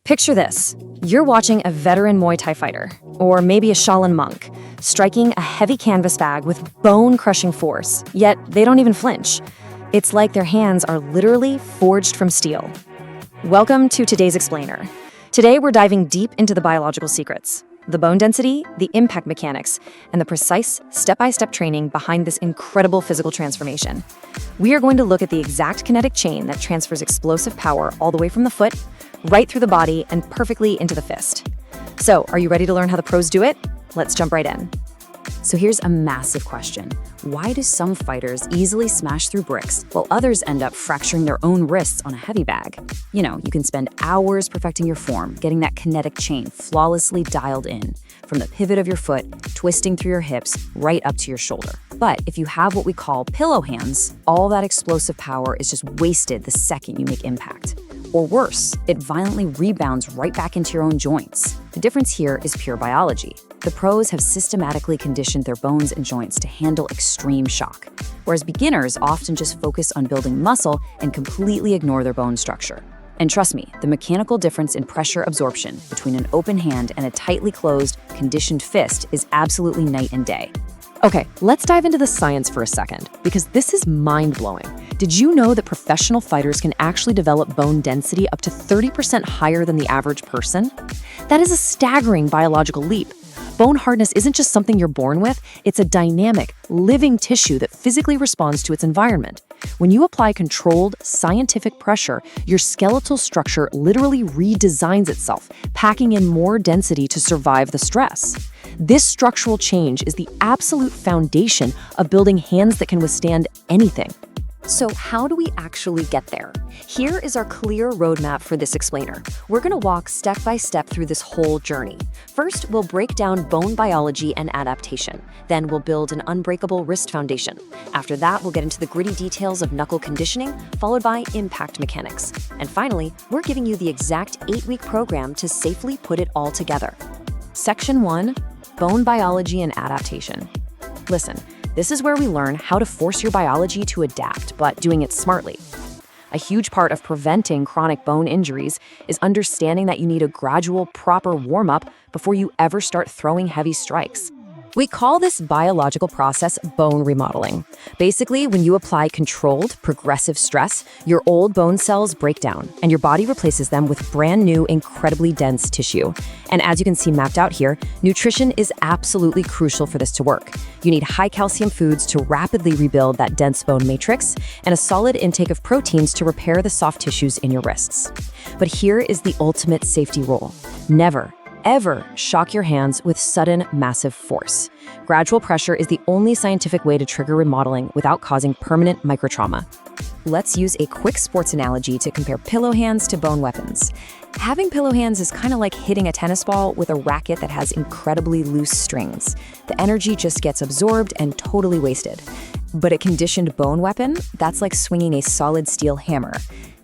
Picture this. You're watching a veteran Muay Thai fighter, or maybe a Shaolin monk, striking a heavy canvas bag with bone-crushing force, yet they don't even flinch. It's like their hands are literally forged from steel. Welcome to today's Explainer. Today we're diving deep into the biological secrets, the bone density, the impact mechanics, and the precise step-by-step training behind this incredible physical transformation. We are going to look at the exact kinetic chain that transfers explosive power all the way from the foot, right through the body, and perfectly into the fist. So, are you ready to learn how the pros do it? Let's jump right in. So here's a massive question. Why do some fighters easily smash through bricks while others end up fracturing their own wrists on a heavy bag? You know, you can spend hours perfecting your form, getting that kinetic chain flawlessly dialed in, from the pivot of your foot, twisting through your hips, right up to your shoulder. But if you have what we call pillow hands, all that explosive power is just wasted the second you make impact. Or worse, it violently rebounds right back into your own joints. The difference here is pure biology. The pros have systematically conditioned their bones and joints to handle extreme shock, whereas beginners often just focus on building muscle and completely ignore their bone structure. And trust me, the mechanical difference in pressure absorption between an open hand and a tightly closed, conditioned fist is absolutely night and day. Okay, let's dive into the science for a second, because this is mind-blowing. Did you know that professional fighters can actually develop bone density up to 30% higher than the average person? That is a staggering biological leap. Bone hardness isn't just something you're born with, it's a dynamic, living tissue that physically responds to its environment. When you apply controlled, scientific pressure, your skeletal structure literally redesigns itself, packing in more density to survive the stress. This structural change is the absolute foundation of building hands that can withstand anything. So how do we actually get there? Here is our clear roadmap for this explainer. We're going to walk step by step through this whole journey. First, we'll break down bone biology and adaptation. Then we'll build an unbreakable wrist foundation. After that, we'll get into the gritty details of knuckle conditioning, followed by impact mechanics. And finally, we're giving you the exact 8-week program to safely put it all together. Section 1, Bone Biology and Adaptation. Listen, this is where we learn how to force your biology to adapt, but doing it smartly. A huge part of preventing chronic bone injuries is understanding that you need a gradual, proper warm-up before you ever start throwing heavy strikes. We call this biological process bone remodeling. Basically, when you apply controlled, progressive stress, your old bone cells break down, and your body replaces them with brand new, incredibly dense tissue. And as you can see mapped out here, nutrition is absolutely crucial for this to work. You need high-calcium foods to rapidly rebuild that dense bone matrix, and a solid intake of proteins to repair the soft tissues in your wrists. But here is the ultimate safety rule. Never, ever shock your hands with sudden, massive force. Gradual pressure is the only scientific way to trigger remodeling without causing permanent microtrauma. Let's use a quick sports analogy to compare pillow hands to bone weapons. Having pillow hands is kind of like hitting a tennis ball with a racket that has incredibly loose strings. The energy just gets absorbed and totally wasted. But a conditioned bone weapon, that's like swinging a solid steel hammer.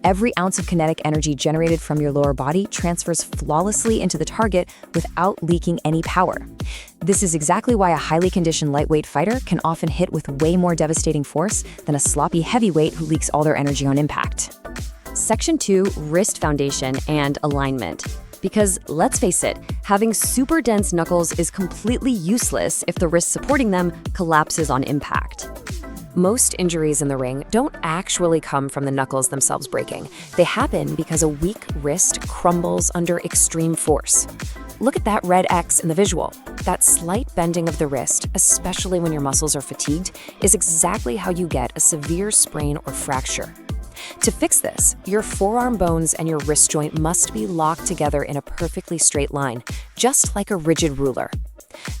Every ounce of kinetic energy generated from your lower body transfers flawlessly into the target without leaking any power. This is exactly why a highly conditioned lightweight fighter can often hit with way more devastating force than a sloppy heavyweight who leaks all their energy on impact. Section 2, Wrist Foundation and Alignment. Because let's face it, having super dense knuckles is completely useless if the wrist supporting them collapses on impact. Most injuries in the ring don't actually come from the knuckles themselves breaking. They happen because a weak wrist crumbles under extreme force. Look at that red X in the visual. That slight bending of the wrist, especially when your muscles are fatigued, is exactly how you get a severe sprain or fracture. To fix this, your forearm bones and your wrist joint must be locked together in a perfectly straight line, just like a rigid ruler.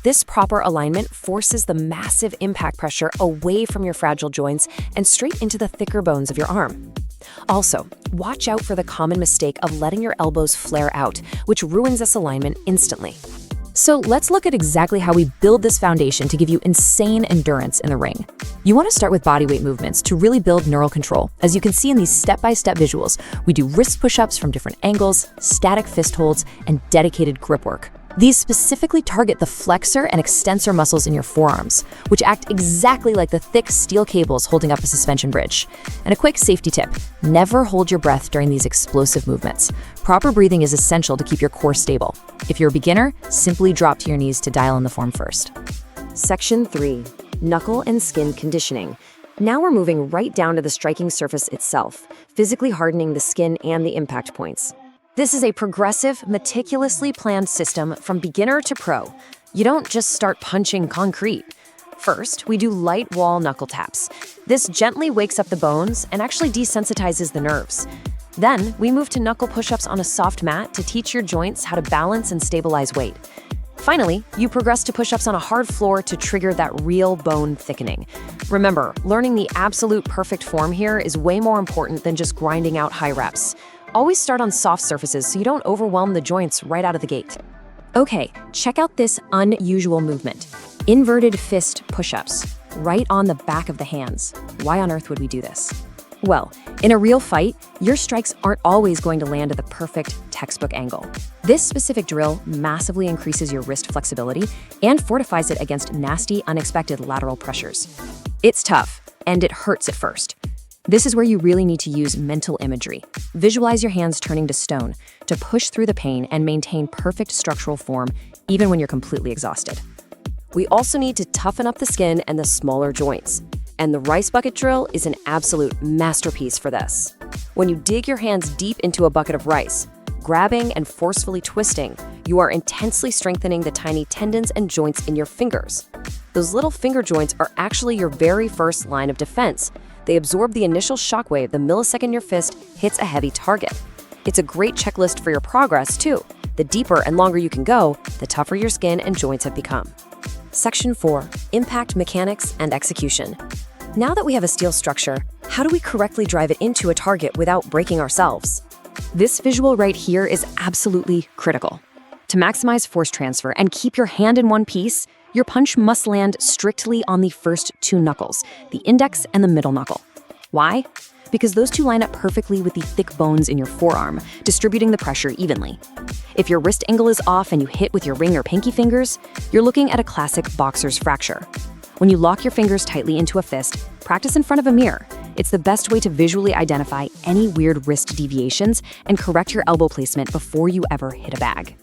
This proper alignment forces the massive impact pressure away from your fragile joints and straight into the thicker bones of your arm. Also, watch out for the common mistake of letting your elbows flare out, which ruins this alignment instantly. So let's look at exactly how we build this foundation to give you insane endurance in the ring. You want to start with bodyweight movements to really build neural control. As you can see in these step-by-step visuals, we do wrist push-ups from different angles, static fist holds, and dedicated grip work. These specifically target the flexor and extensor muscles in your forearms, which act exactly like the thick steel cables holding up a suspension bridge. And a quick safety tip, never hold your breath during these explosive movements. Proper breathing is essential to keep your core stable. If you're a beginner, simply drop to your knees to dial in the form first. Section 3. Knuckle and skin conditioning. Now we're moving right down to the striking surface itself, physically hardening the skin and the impact points. This is a progressive, meticulously planned system from beginner to pro. You don't just start punching concrete. First, we do light wall knuckle taps. This gently wakes up the bones and actually desensitizes the nerves. Then, we move to knuckle push-ups on a soft mat to teach your joints how to balance and stabilize weight. Finally, you progress to push-ups on a hard floor to trigger that real bone thickening. Remember, learning the absolute perfect form here is way more important than just grinding out high reps. Always start on soft surfaces so you don't overwhelm the joints right out of the gate. Okay, check out this unusual movement. Inverted fist push-ups, right on the back of the hands. Why on earth would we do this? Well, in a real fight, your strikes aren't always going to land at the perfect textbook angle. This specific drill massively increases your wrist flexibility and fortifies it against nasty, unexpected lateral pressures. It's tough, and it hurts at first. This is where you really need to use mental imagery. Visualize your hands turning to stone to push through the pain and maintain perfect structural form even when you're completely exhausted. We also need to toughen up the skin and the smaller joints. And the rice bucket drill is an absolute masterpiece for this. When you dig your hands deep into a bucket of rice, grabbing and forcefully twisting, you are intensely strengthening the tiny tendons and joints in your fingers. Those little finger joints are actually your very first line of defense. They absorb the initial shockwave the millisecond your fist hits a heavy target. It's a great checklist for your progress, too. The deeper and longer you can go, the tougher your skin and joints have become. Section 4. Impact mechanics and execution. Now that we have a steel structure, how do we correctly drive it into a target without breaking ourselves? This visual right here is absolutely critical. To maximize force transfer and keep your hand in one piece, your punch must land strictly on the first two knuckles, the index and the middle knuckle. Why? Because those two line up perfectly with the thick bones in your forearm, distributing the pressure evenly. If your wrist angle is off and you hit with your ring or pinky fingers, you're looking at a classic boxer's fracture. When you lock your fingers tightly into a fist, practice in front of a mirror. It's the best way to visually identify any weird wrist deviations and correct your elbow placement before you ever hit a bag.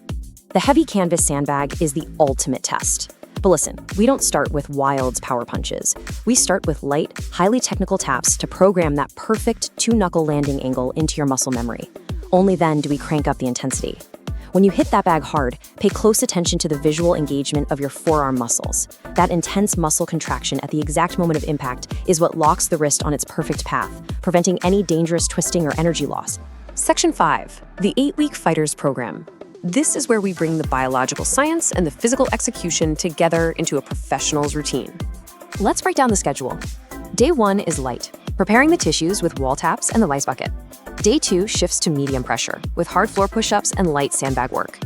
The heavy canvas sandbag is the ultimate test. But listen, we don't start with Wild's power punches. We start with light, highly technical taps to program that perfect two-knuckle landing angle into your muscle memory. Only then do we crank up the intensity. When you hit that bag hard, pay close attention to the visual engagement of your forearm muscles. That intense muscle contraction at the exact moment of impact is what locks the wrist on its perfect path, preventing any dangerous twisting or energy loss. Section 5. The 8-Week Fighters Program. This is where we bring the biological science and the physical execution together into a professional's routine. Let's break down the schedule. Day 1 is light, preparing the tissues with wall taps and the rice bucket. Day 2 shifts to medium pressure, with hard floor push-ups and light sandbag work.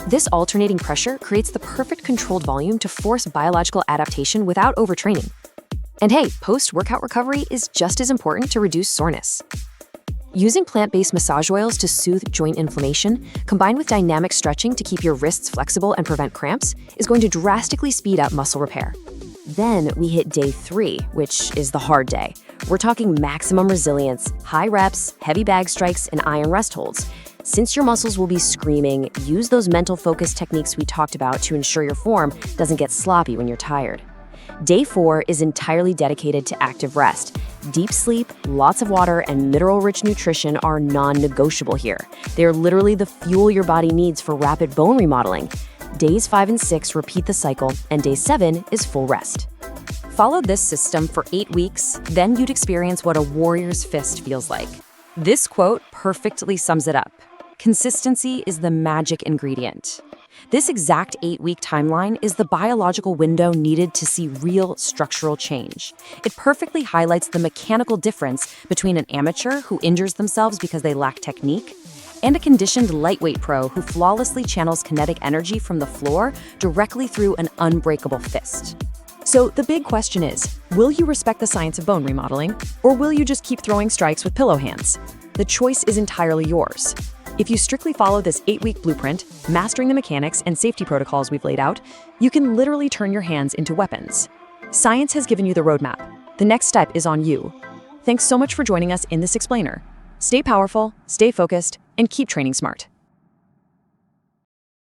This alternating pressure creates the perfect controlled volume to force biological adaptation without overtraining. And hey, post-workout recovery is just as important to reduce soreness. Using plant-based massage oils to soothe joint inflammation, combined with dynamic stretching to keep your wrists flexible and prevent cramps, is going to drastically speed up muscle repair. Then we hit day 3, which is the hard day. We're talking maximum resilience, high reps, heavy bag strikes, and iron rest holds. Since your muscles will be screaming, use those mental focus techniques we talked about to ensure your form doesn't get sloppy when you're tired. Day 4 is entirely dedicated to active rest. Deep sleep, lots of water, and mineral-rich nutrition are non-negotiable here. They're literally the fuel your body needs for rapid bone remodeling. Days 5 and 6 repeat the cycle, and day 7 is full rest. Follow this system for 8 weeks, then you'd experience what a warrior's fist feels like. This quote perfectly sums it up. Consistency is the magic ingredient. This exact 8-week timeline is the biological window needed to see real structural change. It perfectly highlights the mechanical difference between an amateur who injures themselves because they lack technique and a conditioned lightweight pro who flawlessly channels kinetic energy from the floor directly through an unbreakable fist. So the big question is, will you respect the science of bone remodeling, or will you just keep throwing strikes with pillow hands? The choice is entirely yours. If you strictly follow this 8-week blueprint, mastering the mechanics and safety protocols we've laid out, you can literally turn your hands into weapons. Science has given you the roadmap. The next step is on you. Thanks so much for joining us in this explainer. Stay powerful, stay focused, and keep training smart.